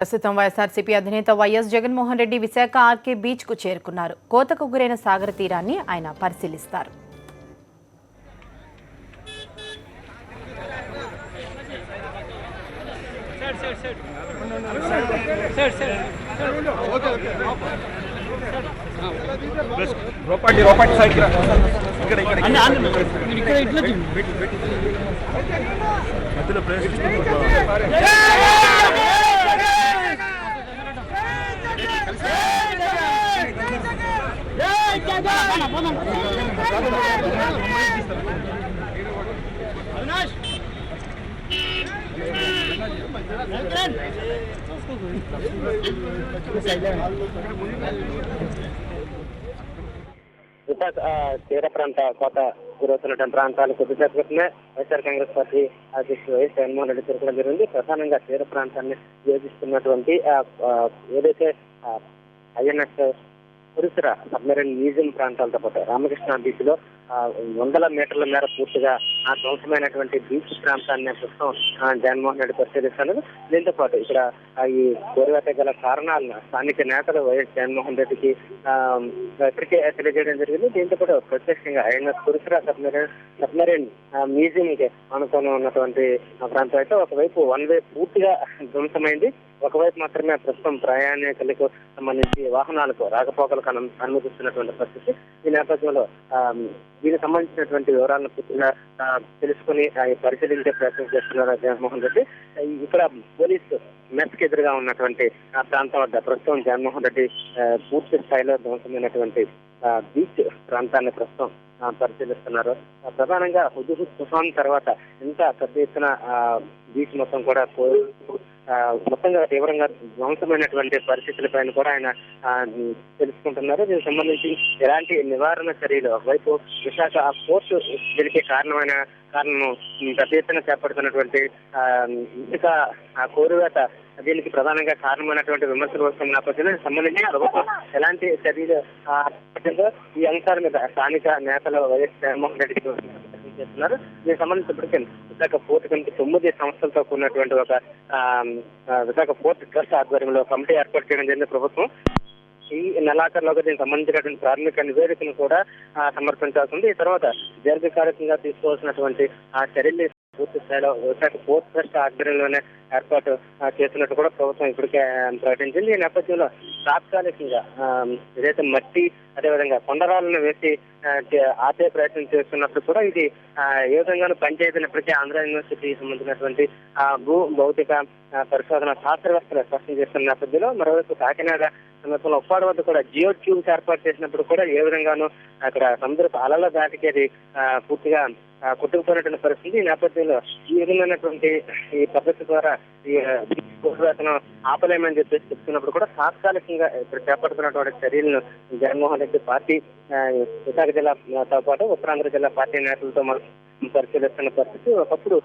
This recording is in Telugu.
ప్రస్తుతం వైఎస్ఆర్సీపీ అధినేత వైఎస్ జగన్మోహన్ రెడ్డి విశాఖ ఆర్కే బీచ్ కు చేరుకున్నారు. కోతకు గురైన సాగర తీరాన్ని ఆయన పరిశీలిస్తారు. విశాఖ తీర ప్రాంత కోత గురవుతున్నటువంటి ప్రాంతాలు కొద్దిసేపు క్రితమే వైఎస్ఆర్ కాంగ్రెస్ పార్టీ అధ్యక్షుడు వైఎస్ జగన్మోహన్ రెడ్డి తిరగడం జరిగింది. ప్రధానంగా తీర ప్రాంతాన్ని యోజిస్తున్నటువంటి ఏదైతే ఐఎన్ఎస్ పురుషుర సబ్మెరైన్ మ్యూజియం ప్రాంతాలతో పాటు రామకృష్ణ బీచ్ లో వందల మీటర్ల మేర పూర్తిగా ధ్వంసమైనటువంటి బీచ్ ప్రాంతాన్ని ప్రస్తుతం జగన్మోహన్ రెడ్డి పరిశీలిస్తున్నారు. దీంతో పాటు ఇక్కడ ఈ కోరివేత గల కారణాలను స్థానిక నేతలు వైఎస్ జగన్మోహన్ రెడ్డికి ఇప్పటికే తెలియజేయడం జరిగింది. దీంతో పాటు ప్రత్యక్షంగా ఐఎన్ఎస్ పురుషుర సబ్మెరైన్ మ్యూజియం కి అనుకుని ఉన్నటువంటి ప్రాంతం అయితే ఒకవైపు వన్ వే పూర్తిగా ధ్వంసమైంది. ఒకవైపు మాత్రమే ప్రస్తుతం ప్రయాణికులకు సంబంధించి వాహనాలకు రాకపోకలకు అనుమతిస్తున్నటువంటి పరిస్థితి. ఈ నేపథ్యంలో దీనికి సంబంధించినటువంటి వివరాలను పూర్తిగా తెలుసుకుని పరిశీలించే ప్రయత్నం చేస్తున్నారు జగన్మోహన్ రెడ్డి. ఇక్కడ పోలీసు మెస్కి ఎదురుగా ఉన్నటువంటి ఆ ప్రాంతం వద్ద ప్రస్తుతం జగన్మోహన్ రెడ్డి పూర్తి స్థాయిలో ధ్వంసమైనటువంటి బీచ్ ప్రాంతాన్ని ప్రస్తుతం పరిశీలిస్తున్నారు. ప్రధానంగా హుదూద్ తుఫాన్ తర్వాత ఎంత పెద్ద ఎత్తున బీచ్ మొత్తం కూడా మొత్తంగా తీవ్రంగా ధ్వంసమైనటువంటి పరిస్థితులపైన కూడా ఆయన తెలుసుకుంటున్నారు. దీనికి సంబంధించి ఎలాంటి నివారణ చర్యలు ఒకవైపు విశాఖ పోర్టు దీనికి కారణం పెద్ద ఎత్తున చేపడుతున్నటువంటి ఇసుక కోరువేత దీనికి ప్రధానంగా కారణమైనటువంటి విమర్శలు వస్తున్న నేపథ్యంలో సంబంధించి ప్రభుత్వం ఎలాంటి చర్యలు ఈ అంశాల మీద స్థానిక నేతలు వైఎస్ జగన్మోహన్ రెడ్డికి చేస్తున్నారు. దీనికి సంబంధించి ఇప్పటికే విశాఖ పోర్టు కమిటీ 9 సంస్థలతో కూడినటువంటి ఒక విశాఖ పోర్టు ట్రస్ట్ ఆధ్వర్యంలో కమిటీ ఏర్పాటు చేయడం జరిగింది ప్రభుత్వం. ఈ నెలాఖరులోగా దీనికి సంబంధించినటువంటి ప్రాథమిక నివేదికను కూడా సమర్పించాల్సింది. ఈ తర్వాత దీర్ఘకాలికంగా తీసుకోవాల్సినటువంటి చర్యలు పూర్తి స్థాయిలో విశాఖ పోర్ట్ ట్రస్ట్ ఆధ్వర్యంలోనే ఏర్పాటు చేస్తున్నట్టు కూడా ప్రభుత్వం ఇప్పటికే ప్రకటించింది. ఈ నేపథ్యంలో తాత్కాలికంగా ఏదైతే మట్టి అదేవిధంగా కొండరాలను వేసి ఆపే ప్రయత్నం చేస్తున్నప్పుడు కూడా ఇది ఏ విధంగానూ పనిచేయనప్పటికీ ఆంధ్ర యూనివర్సిటీకి సంబంధించినటువంటి భూ భౌతిక పరిశోధన శాస్త్రవేత్తలు స్పష్టం చేస్తున్న నేపథ్యంలో మరోవైపు కాకినాడ సమీపంలో ఉప్పాడ వద్ద కూడా జియో ట్యూబ్స్ ఏర్పాటు చేసినప్పుడు కూడా ఏ విధంగానూ అక్కడ సముద్రపు అలల దాటికి అది పూర్తిగా కొట్టుకుపోయినటువంటి పరిస్థితి. ఈ నేపథ్యంలో ఈ విధమైనటువంటి ఈ పద్ధతి ద్వారా ఈ వేతనం ఆపలేమని చెప్పేసి చెప్తున్నప్పుడు కూడా తాత్కాలికంగా ఇప్పుడు చేపడుతున్నటువంటి చర్యలను జగన్మోహన్ రెడ్డి పార్టీ విశాఖ జిల్లాతో పాటు ఉత్తరాంధ్ర జిల్లా పార్టీ నేతలతో మనం పరిశీలిస్తున్న పరిస్థితి. ఒకప్పుడు